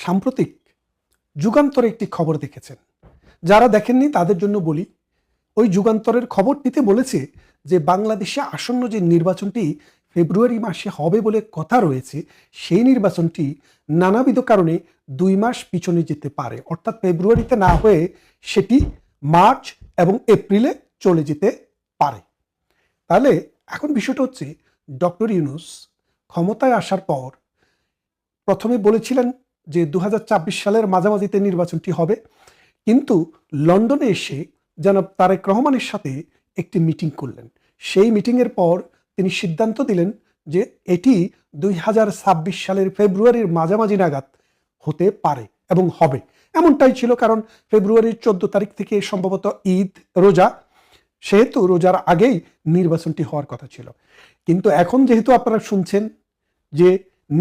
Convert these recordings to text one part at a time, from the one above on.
সাম্প্রতিক যুগান্তরে একটি খবর দেখেছেন। যারা দেখেননি তাদের জন্য বলি, ওই যুগান্তরের খবরটিতে বলেছে যে বাংলাদেশে আসন্ন যে নির্বাচনটি ফেব্রুয়ারি মাসে হবে বলে কথা রয়েছে, সেই নির্বাচনটি নানাবিধ কারণে 2 মাস পিছনে যেতে পারে। অর্থাৎ ফেব্রুয়ারিতে না হয়ে সেটি মার্চ এবং এপ্রিলে চলে যেতে পারে। তাহলে এখন বিষয়টা হচ্ছে, ডক্টর ইউনূস ক্ষমতায় আসার পর প্রথমে বলেছিলেন যে 2024 সালের মাঝামাঝিতে নির্বাচনটি হবে, কিন্তু লন্ডনে এসে জনাব তারেক রহমানের সাথে একটি মিটিং করলেন। সেই মিটিংয়ের পর তিনি সিদ্ধান্ত দিলেন যে এটি 2026 সালের ফেব্রুয়ারির মাঝামাঝি নাগাদ হতে পারে এবং হবে। এমনটাই ছিল, কারণ ফেব্রুয়ারির 14 তারিখ থেকে সম্ভবত ঈদ, রোজা, সেহেতু রোজার আগেই নির্বাচনটি হওয়ার কথা ছিল। কিন্তু এখন যেহেতু আপনারা শুনছেন যে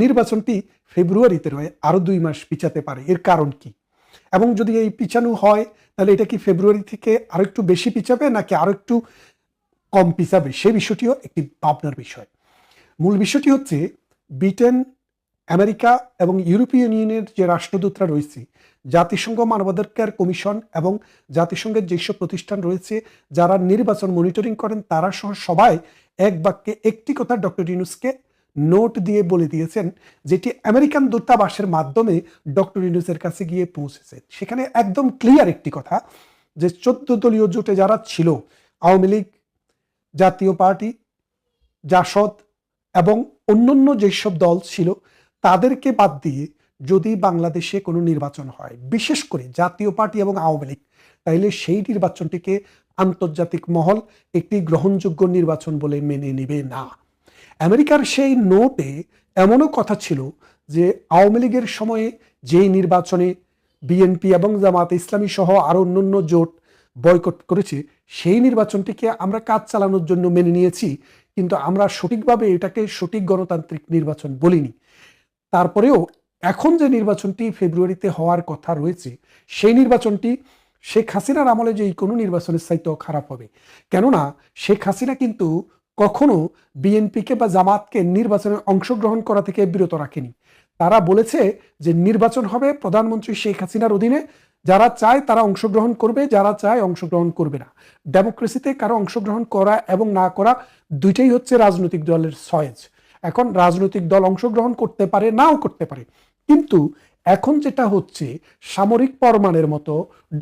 নির্বাচনটি ফেব্রুয়ারিতে রয়ে আরো 2 মাস পিছাতে পারে, এর কারণ কি? এবং যদি এই পিছানো হয় তাহলে এটা কি ফেব্রুয়ারি থেকে আরো একটু বেশি পিছাবে নাকি আরো একটু কম পিছাবে, সেই বিষয়টিও একটি ভাবনার বিষয়। মূল বিষয়টি হচ্ছে, ব্রিটেন, আমেরিকা এবং ইউরোপীয় ইউনিয়নের যে রাষ্ট্রদূতরা রয়েছে, জাতিসংঘ মানবাধিকার কমিশন এবং জাতিসংঘের যেসব প্রতিষ্ঠান রয়েছে যারা নির্বাচন মনিটরিং করেন, তারা সহ সবাই এক বাক্যে একটি কথা ডক্টর ইউনূসকে নোট দিয়ে বলে দিয়েছেন, যেটি আমেরিকান দূতাবাসের মাধ্যমে ডক্টর ইউনূসের কাছে গিয়ে পৌঁছেছে। সেখানে একদম ক্লিয়ার একটি কথা, যে 14 দলীয় জোটে যারা ছিল, আওয়ামী লীগ, জাতীয় পার্টি, জাসদ এবং অন্যান্য যেসব দল ছিল, তাদেরকে বাদ দিয়ে যদি বাংলাদেশে কোনো নির্বাচন হয়, বিশেষ করে জাতীয় পার্টি এবং আওয়ামী লীগ, তাইলে সেই নির্বাচনটিকে আন্তর্জাতিক মহল একটি গ্রহণযোগ্য নির্বাচন বলে মেনে নেবে না। আমেরিকার সেই নোটে এমনও কথা ছিল যে আওয়ামী লীগের সময়ে যেই নির্বাচনে বিএনপি এবং জামাত ইসলামী সহ আরো অন্যান্য জোট বয়কট করেছে, সেই নির্বাচনটিকে আমরা কাজ চালানোর জন্য মেনে নিয়েছি, কিন্তু আমরা সঠিকভাবে এটাকে সঠিক গণতান্ত্রিক নির্বাচন বলিনি। তারপরেও এখন যে নির্বাচনটি ফেব্রুয়ারিতে হওয়ার কথা রয়েছে, সেই নির্বাচনটি শেখ হাসিনার আমলে যে কোনো নির্বাচনের চাইতেও খারাপ হবে। কেননা শেখ হাসিনা কিন্তু কখনো বিএনপিকে বা জামাতকে নির্বাচনে অংশগ্রহণ করা থেকে বিরত রাখেনি। তারা বলেছে যে নির্বাচন হবে প্রধানমন্ত্রী শেখ হাসিনার অধীনে, যারা চায় তারা অংশগ্রহণ করবে, যারা চায় অংশগ্রহণ করবে না। ডেমোক্রেসিতে কারো অংশগ্রহণ করা এবং না করা দুইটাই হচ্ছে রাজনৈতিক দলের চয়েস। এখন রাজনৈতিক দল অংশগ্রহণ করতে পারে, নাও করতে পারে, কিন্তু এখন যেটা হচ্ছে, সামরিক ফরমানের মতো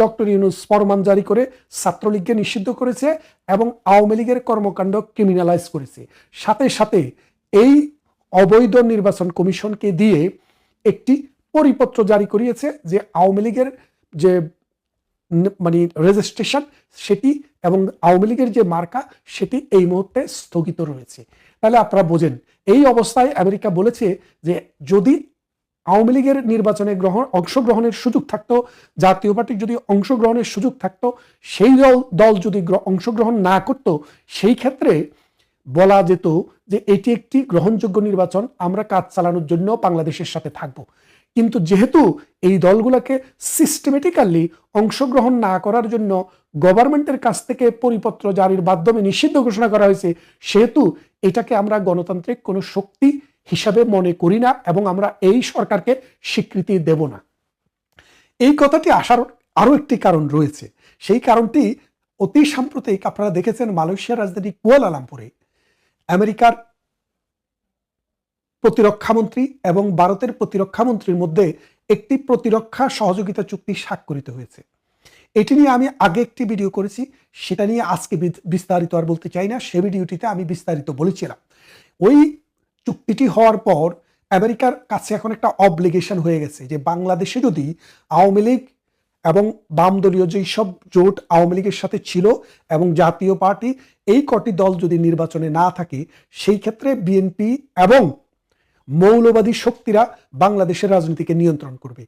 ডক্টর ইউনূস ফরমান জারি করে ছাত্রলীগকে নিষিদ্ধ করেছে এবং আওয়ামী লীগের কর্মকাণ্ড ক্রিমিনালাইজ করেছে। সাথে সাথে এই অবৈধ নির্বাচন কমিশনকে দিয়ে একটি পরিপত্র জারি করিয়েছে যে আওয়ামী লীগের যে মানে রেজিস্ট্রেশন সেটি এবং আওয়ামী লীগের যে মার্কা সেটি এই মুহূর্তে স্থগিত রয়েছে। তাহলে আপনারা বোঝেন, এই অবস্থায় আমেরিকা বলেছে যে যদি আওয়ামী লীগের নির্বাচনে অংশগ্রহণের সুযোগ থাকতো, জাতীয় পার্টির যদি অংশগ্রহণের সুযোগ থাকতো, সেই দল যদি অংশগ্রহণ না করত, সেই ক্ষেত্রে বলা যেত যে এটি একটি গ্রহণযোগ্য নির্বাচন, আমরা কাজ চালানোর জন্য বাংলাদেশের সাথে থাকব। কিন্তু যেহেতু এই দলগুলোকে সিস্টেমেটিক্যালি অংশগ্রহণ না করার জন্য গভর্নমেন্টের কাছ থেকে পরিপত্র জারির মাধ্যমে নিষিদ্ধ ঘোষণা করা হয়েছে, সেহেতু এটাকে আমরা গণতান্ত্রিক কোনো শক্তি হিসাবে মনে করি না এবং আমরা এই সরকারকে স্বীকৃতি দেব না। এই কথাটি আসার আরো একটি কারণ রয়েছে। সেই কারণটি অতি সাম্প্রতিক আপনারা দেখেছেন, মালয়েশিয়ার রাজধানী কুয়ালালামপুরে আমেরিকার প্রতিরক্ষামন্ত্রী এবং ভারতের প্রতিরক্ষামন্ত্রীর মধ্যে একটি প্রতিরক্ষা সহযোগিতা চুক্তি স্বাক্ষরিত হয়েছে। এটি নিয়ে আমি আগে একটি ভিডিও করেছি, সেটা নিয়ে আজকে বিস্তারিত আর বলতে চাই না। সে ভিডিওটিতে আমি বিস্তারিত বলেছিলাম। ওই চুক্তিটি হওয়ার পর আমেরিকার কাছে এখন একটা অব্লিগেশন হয়ে গেছে যে বাংলাদেশে যদি আওয়ামী লীগ এবং বাম দলীয় যেই সব জোট আওয়ামী লীগের সাথে ছিল এবং জাতীয় পার্টি, এই কটি দল যদি নির্বাচনে না থাকে, সেই ক্ষেত্রে বিএনপি এবং মৌলবাদী শক্তিরা বাংলাদেশের রাজনীতিকে নিয়ন্ত্রণ করবে।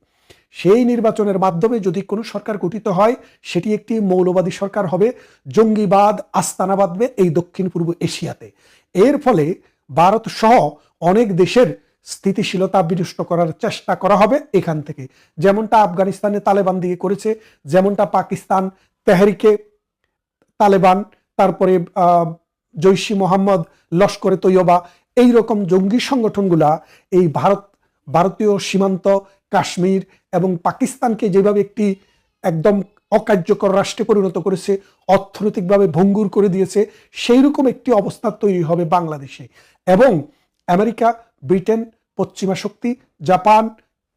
সেই নির্বাচনের মাধ্যমে যদি কোনো সরকার গঠিত হয়, সেটি একটি মৌলবাদী সরকার হবে, জঙ্গিবাদ আস্তানা বাঁধবে এই দক্ষিণ পূর্ব এশিয়াতে। এর ফলে ভারত সহ অনেক দেশের স্থিতিশীলতা বিনষ্ট করার চেষ্টা করা হবে এখান থেকে, যেমনটা আফগানিস্তানে তালেবান দিয়ে করেছে, যেমনটা পাকিস্তান তেহরিকে তালেবান, তারপরে জৈশি মোহাম্মদ, লস্করে তৈয়বা, এইরকম জঙ্গি সংগঠনগুলা এই ভারতীয় সীমান্ত কাশ্মীর এবং পাকিস্তানকে যেভাবে একটি একদম অকার্যকর রাষ্ট্রে পরিণত করেছে, অর্থনৈতিকভাবে ভঙ্গুর করে দিয়েছে, সেই রকম একটি অবস্থা তৈরি হবে বাংলাদেশে। এবং আমেরিকা, ব্রিটেন, পশ্চিমা শক্তি, জাপান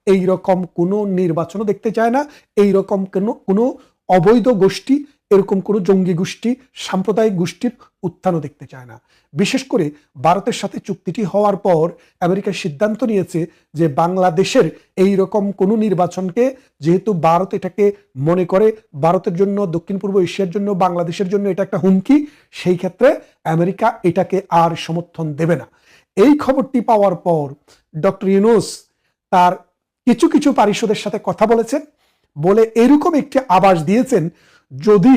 এই রকম কোনো নির্বাচনও দেখতে চায় না। এই রকম কোনো অবৈধ গোষ্ঠী, এরকম কোনো জঙ্গি গোষ্ঠী, সাম্প্রদায়িক গোষ্ঠীর উত্থানও দেখতে চায় না। বিশেষ করে ভারতের সাথে চুক্তিটি হওয়ার পর আমেরিকা সিদ্ধান্ত নিয়েছে যে বাংলাদেশের এই রকম কোনো নির্বাচনকে, যেহেতু ভারত এটাকে মনে করে ভারতের জন্য, দক্ষিণ পূর্ব এশিয়ার জন্য, বাংলাদেশের জন্য এটা একটা হুমকি, সেই ক্ষেত্রে আমেরিকা এটাকে আর সমর্থন দেবে না। এই খবরটি পাওয়ার পর ডক্টর ইউনূস তার কিছু কিছু পারিষদের সাথে কথা বলেছেন, বলে এরকম একটি আভাস দিয়েছেন, যদি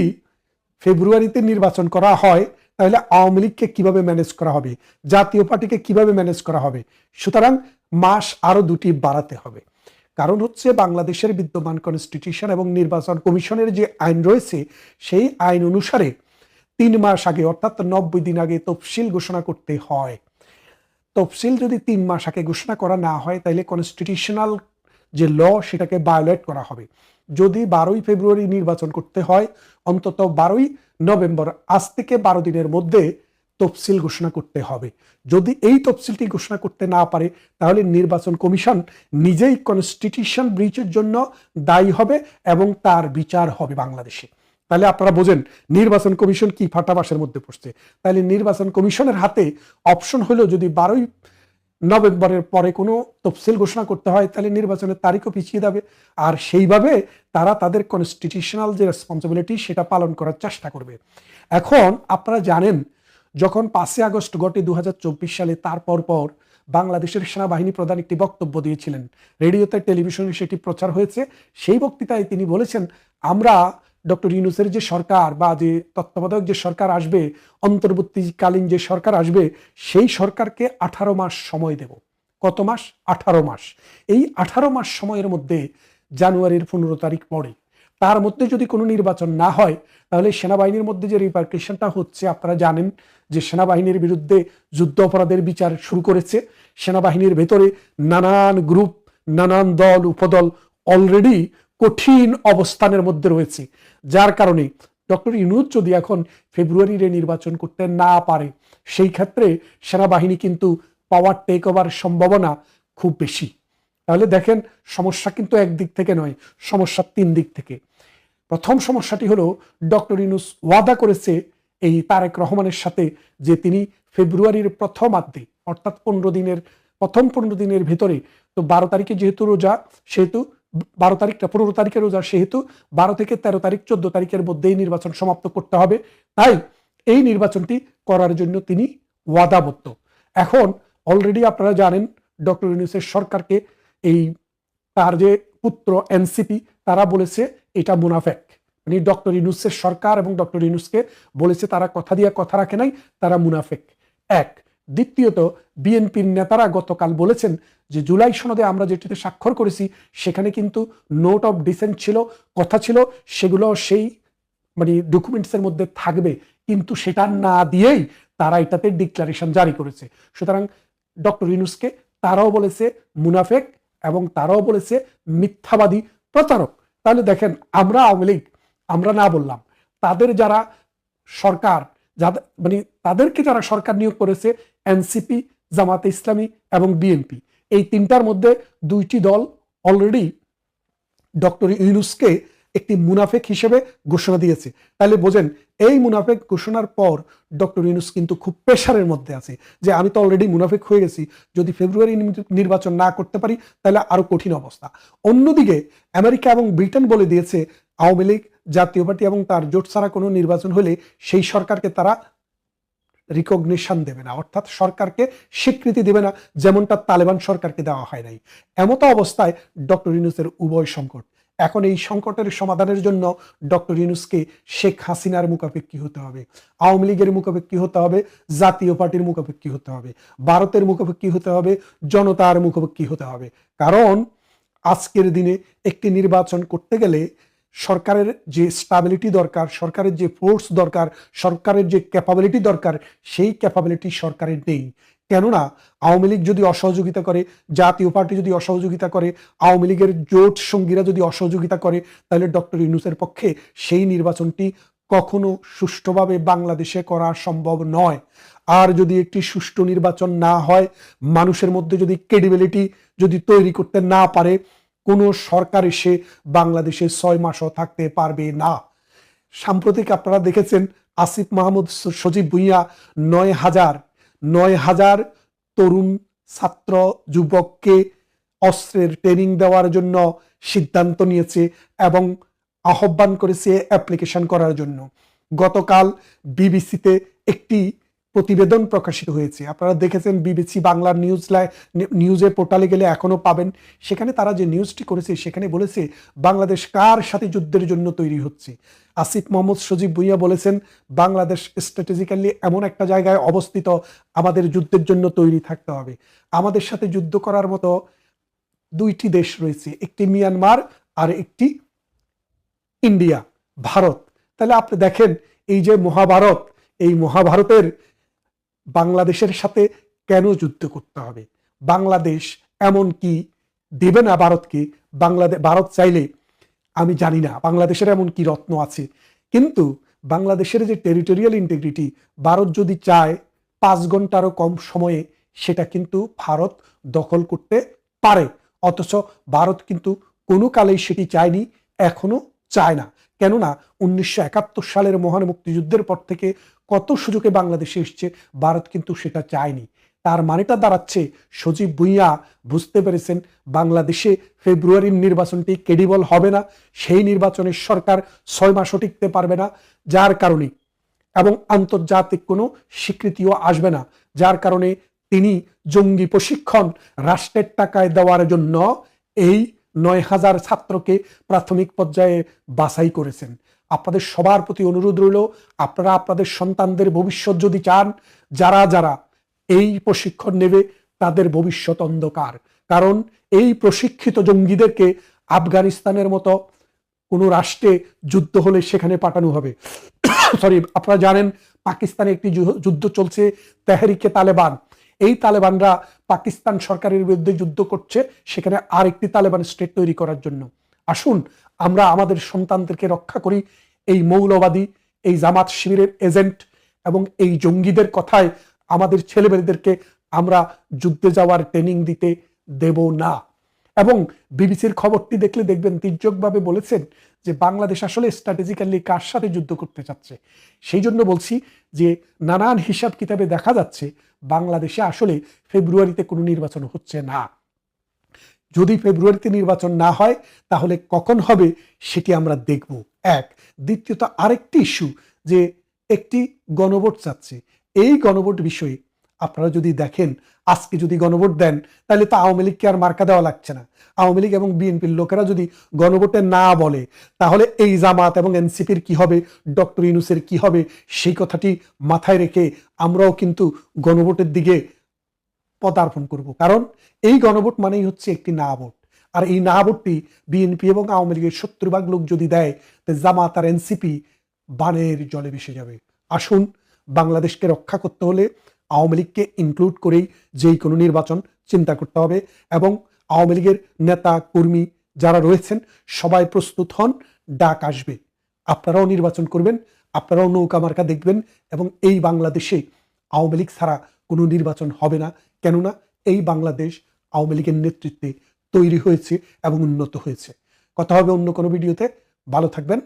ফেব্রুয়ারিতে নির্বাচন করা হয় তাহলে আওয়ামী লীগকে কিভাবে ম্যানেজ করা হবে, জাতীয় পার্টিকে কিভাবে ম্যানেজ করা হবে। সুতরাং মাস আরো 2টি বাড়াতে হবে। কারণ হচ্ছে বাংলাদেশের বিদ্যমান কনস্টিটিউশন এবং নির্বাচন কমিশনের যে আইন রয়েছে, সেই আইন অনুসারে 3 মাস আগে, অর্থাৎ 90 দিন আগে তফসিল ঘোষণা করতে হয়। তফসিল যদি 3 মাস আগে ঘোষণা করা না হয়, তাহলে কনস্টিটিউশনাল যে ল সেটাকে ভায়োলেট করা হবে। যদি 12ই ফেব্রুয়ারি নির্বাচন করতে হয়, অন্তত 12ই নভেম্বর, আজ থেকে 12 দিনের মধ্যে তফসিল ঘোষণা করতে হবে। যদি এই তফসিলটি ঘোষণা করতে না পারে, তাহলে নির্বাচন কমিশন নিজেই কনস্টিটিউশন ব্রিচের জন্য দায়ী হবে এবং তার বিচার হবে বাংলাদেশে। তাহলে আপনারা বোঝেন নির্বাচন কমিশন কি ফাটাবাসের মধ্যে পড়ছে। তাহলে নির্বাচন কমিশনের হাতে অপশন হলো, যদি 12ই নভেম্বরের পরে কোনো তফসিল ঘোষণা করতে হয়, তাহলে নির্বাচনের তারিখও পিছিয়ে যাবে। আর সেইভাবে তারা তাদের কনস্টিটিউশনাল যে রেসপন্সিবিলিটি সেটা পালন করার চেষ্টা করবে। এখন আপনারা জানেন, যখন 5ই আগস্ট ঘটে 2024 সালে, তারপর পর বাংলাদেশের সেনাবাহিনী প্রধান একটি বক্তব্য দিয়েছিলেন, রেডিওতে, টেলিভিশনে সেটি প্রচার হয়েছে। সেই বক্তৃতায় তিনি বলেছেন, আমরা ডক্টর ইউনূসের যে সরকার বা যে তত্ত্বাবধায়ক যে সরকার আসবে, অন্তর্বর্তীকালীন যে সরকার আসবে, সেই সরকারকে 18 মাস সময় দেব। কত মাস? 18 মাস। এই 18 মাস সময়ের মধ্যে জানুয়ারির 15 তারিখ পড়ে। তার মধ্যে যদি কোনো নির্বাচন না হয়, তাহলে সেনাবাহিনীর মধ্যে যে রিপার্কেশনটা হচ্ছে, আপনারা জানেন যে সেনাবাহিনীর বিরুদ্ধে যুদ্ধ অপরাধের বিচার শুরু করেছে। সেনাবাহিনীর ভেতরে নানান গ্রুপ, নানান দল, উপদল অলরেডি কঠিন অবস্থানের মধ্যে রয়েছে। যার কারণে ডক্টর ইউনূস যদি এখন ফেব্রুয়ারিতে নির্বাচন করতে না পারে, সেই ক্ষেত্রে সেনাবাহিনী কিন্তু পাওয়ার টেক ওভার সম্ভাবনা খুব বেশি। তাহলে দেখেন, সমস্যা কিন্তু একদিক থেকে নয়, সমস্যা 3 দিক থেকে। প্রথম সমস্যাটি হলো, ডক্টর ইউনূস ওয়াদা করেছে এই তারেক রহমানের সাথে যে তিনি ফেব্রুয়ারির প্রথমার্ধে, অর্থাৎ 15 দিনের ভিতরে, তো 12 তারিখে যেহেতু রোজা, সেহেতু 12 তারিখটা 15 তারিখে রোজা, সেহেতু 12 থেকে 13 তারিখ 14 তারিখের মধ্যেই নির্বাচন সমাপ্ত করতে হবে। তাই এই নির্বাচনটি করার জন্য তিনি ওয়াদাবদ্ধ। এখন অলরেডি আপনারা জানেন, ডক্টর ইউনূসের সরকারকে এই তার যে পুত্র এনসিপি, তারা বলেছে এটা মুনাফেক। মানে ডক্টর ইউনূসের সরকার এবং ডক্টর ইউনূসকে বলেছে তারা কথা দিয়ে কথা রাখে নাই, তারা মুনাফেক। এক। দ্বিতীয়ত, বিএনপির নেতারা গতকাল বলেছেন যে জুলাই সনদে আমরা যেটিতে স্বাক্ষর করেছি, সেখানে কিন্তু নোট অফ ডিসেন্ট ছিল, কথা ছিল, সেগুলো সেই মানে ডকুমেন্টসের মধ্যে থাকবে, কিন্তু সেটা না দিয়েই তারা এটাতে ডিক্লারেশন জারি করেছে। সুতরাং ডক্টর ইউনূসকে তারাও বলেছে মুনাফেক এবং তারাও বলেছে মিথ্যাবাদী, প্রতারক। তাহলে দেখেন, আমরা আওয়ামী লীগ আমরা না বললাম, তাদের যারা সরকার, যাদের মানে তাদেরকে যারা সরকার নিয়োগ করেছে, এনসিপি, জামাতে ইসলামী এবং বিএনপি, এই 3টার মধ্যে 2টি দল অলরেডি ডক্টর ইউনূসকে একটি মুনাফেক হিসেবে ঘোষণা দিয়েছে। তাহলে বোঝেন, এই মুনাফেক ঘোষণার পর ডক্টর ইউনূস কিন্তু খুব প্রেশারের মধ্যে আছে যে আমি তো অলরেডি মুনাফেক হয়ে গেছি, যদি ফেব্রুয়ারি নির্বাচন না করতে পারি তাহলে আরো কঠিন অবস্থা। অন্যদিকে আমেরিকা এবং ব্রিটেন বলে দিয়েছে, আওয়ামী লীগ, জাতীয় পার্টি এবং তার জোট ছাড়া কোনো নির্বাচন হলে সেই সরকারকে তারা রিকগনিশন দেবে না, অর্থাৎ সরকারকে স্বীকৃতি দেবে না, যেমনটা তালেবান সরকারকে দেওয়া হয় নাই। এমত অবস্থায় ডক্টর ইউনূসের উভয় সংকট। এখন এই সংকটের সমাধানের জন্য ডক্টর ইউনূসকে শেখ হাসিনার মুখাপেক্ষী হতে হবে, আওয়ামী লীগের মুখাপেক্ষী হতে হবে, জাতীয় পার্টির মুখাপেক্ষী হতে হবে, ভারতের মুখাপেক্ষী হতে হবে, জনতার মুখাপেক্ষী হতে হবে। কারণ আজকের দিনে একটি নির্বাচন করতে গেলে সরকারের যে স্টাবিলিটি দরকার, সরকারের যে ফোর্স দরকার, সরকারের যে ক্যাপাবিলিটি দরকার, সেই ক্যাপাবিলিটি সরকারের নেই। কেননা আওয়ামী লীগ যদি অসহযোগিতা করে, জাতীয় পার্টি যদি অসহযোগিতা করে, আওয়ামী লীগের জোট সঙ্গীরা যদি অসহযোগিতা করে, তাহলে ডক্টর ইউনূসের পক্ষে সেই নির্বাচনটি কখনো সুষ্ঠুভাবে বাংলাদেশে করা সম্ভব নয়। আর যদি একটি সুষ্ঠু নির্বাচন না হয়, মানুষের মধ্যে যদি ক্রেডিবিলিটি যদি তৈরি করতে না পারে, কোনো সরকার এসে বাংলাদেশে 6 মাসও থাকতে পারবে না। সাম্প্রতিক আপনারা দেখেছেন আসিফ মাহমুদ সজীব ভুঁইয়া 9,000 তরুণ ছাত্র যুবককে অস্ত্রের ট্রেনিং দেওয়ার জন্য সিদ্ধান্ত নিয়েছে এবং আহ্বান করেছে অ্যাপ্লিকেশন করার জন্য। গতকাল বিবিসিতে একটি প্রতিবেদন প্রকাশিত হয়েছে, আপনারা দেখেছেন, বিবিসি বাংলার নিউজের পোর্টালে গেলে এখনো পাবেন। সেখানে তারা যে নিউজটি করেছে সেখানে বলেছে বাংলাদেশ কার সাথে যুদ্ধের জন্য তৈরি হচ্ছে। আসিফ মোহাম্মদ সজীব ভুঁইয়া বলেছেন বাংলাদেশ স্ট্র্যাটেজিক্যালি এমন একটা জায়গায় অবস্থিত, আমাদের যুদ্ধের জন্য তৈরি থাকতে হবে। আমাদের সাথে যুদ্ধ করার মতো 2টি দেশ রয়েছে, একটি মিয়ানমার আর একটি ইন্ডিয়া, ভারত। তাহলে আপনি দেখেন এই যে মহাভারত, এই মহাভারতের বাংলাদেশের সাথে কেন যুদ্ধ করতে হবে? বাংলাদেশ এমন কি দেবে না ভারতকে? ভারত চাইলে, আমি জানি না বাংলাদেশের এমন কি রত্ন আছে, কিন্তু বাংলাদেশের যে টেরিটোরিয়াল ইন্টিগ্রিটি, ভারত যদি চায় 5 ঘন্টারও কম সময়ে সেটা কিন্তু ভারত দখল করতে পারে। অথচ ভারত কিন্তু কোনো কালেই সেটি চায়নি, এখনো চায় না। কেননা 1971 সালের মহান মুক্তিযুদ্ধের পর থেকে কত সুযোগে বাংলাদেশে এসছে, ভারত কিন্তু সেটা চায়নি। তার মানেটা দাঁড়াচ্ছে সজীব ভুঁইয়া বুঝতে পেরেছেন বাংলাদেশে ফেব্রুয়ারির নির্বাচনটি ক্রেডিবল হবে না, সেই নির্বাচনের সরকার 6 মাসও টিকতে পারবে না, যার কারণে, এবং আন্তর্জাতিক কোনো স্বীকৃতিও আসবে না, যার কারণে তিনি জঙ্গি প্রশিক্ষণ রাষ্ট্রের টাকায় দেওয়ার জন্য এই 9,000 ছাত্রকে প্রাথমিক পর্যায়ে বাছাই করেছেন। আপনাদের সবার প্রতি অনুরোধ রইল, আপনারা আপনাদের সন্তানদের ভবিষ্যৎ যদি চান, যারা যারা এই প্রশিক্ষণ নেবে তাদের ভবিষ্যৎ অন্ধকার। কারণ এই প্রশিক্ষিত জঙ্গিদেরকে আফগানিস্তানের মতো কোনো রাষ্ট্রে যুদ্ধ হলে সেখানে পাঠানো হবে। সরি, আপনারা জানেন পাকিস্তানে একটি যুদ্ধ চলছে, তেহরিকে তালেবান। এই তালেবানরা পাকিস্তান সরকারের বিরুদ্ধে যুদ্ধ করছে, সেখানে আরেকটি তালেবান স্টেট তৈরি করার জন্য। আসুন আমরা আমাদের সন্তানদেরকে রক্ষা করি এই মৌলবাদী, এই জামাত শিবিরের এজেন্ট এবং এই জঙ্গিদের কথায় আমাদের ছেলেমেয়েদেরকে আমরা যুদ্ধে যাওয়ার ট্রেনিং দিতে দেব না। এবং বিবিসির খবরটি দেখলে দেখবেন তির্যকভাবে বলেছেন যে বাংলাদেশ আসলে স্ট্র্যাটেজিক্যালি কার সাথে যুদ্ধ করতে চাচ্ছে। সেই জন্য বলছি যে নানান হিসাব কিতাবে দেখা যাচ্ছে বাংলাদেশে আসলে ফেব্রুয়ারিতে কোনো নির্বাচন হচ্ছে না। যদি ফেব্রুয়ারিতে নির্বাচন না হয় তাহলে কখন হবে সেটি আমরা দেখব। এক, দ্বিতীয়ত আরেকটি ইস্যু যে একটি গণভোট চাচ্ছে, এই গণভোট বিষয়ে আপনারা যদি দেখেন, আজকে যদি গণভোট দেন তাহলে তো আওয়ামী লীগকে আর মার্কা দেওয়া লাগছে না। আওয়ামী লীগ এবং বিএনপির লোকেরা যদি গণভোটে না বলে তাহলে এই জামাত এবং এনসিপির কি হবে, ডক্টর ইউনূসের কি হবে, সেই কথাটি মাথায় রেখে আমরাও কিন্তু গণভোটের দিকে পদার্পণ করব। কারণ এই গণভোট মানেই হচ্ছে একটি না ভোট, আর এই না ভোটটি বিএনপি এবং আওয়ামী লীগের 70% লোক যদি দেয়, জামাত আর এনসিপি বানের জলে ভেসে যাবে। আসুন, বাংলাদেশকে রক্ষা করতে হলে আওয়ামী লীগকে ইনক্লুড করেই যেই কোনো নির্বাচন চিন্তা করতে হবে, এবং আওয়ামী লীগের নেতা কর্মী যারা রয়েছেন সবাই প্রস্তুত হন, ডাক আসবে, আপনারাও নির্বাচন করবেন, আপনারাও নৌকা মার্কা দেখবেন, এবং এই বাংলাদেশে আওয়ামী লীগ ছাড়া কোনো নির্বাচন হবে না। কেননা এই বাংলাদেশ আওয়ামী লীগের নেতৃত্বে তৈরি হয়েছে এবং উন্নত হয়েছে। কথা হবে অন্য কোনো ভিডিওতে। ভালো থাকবেন।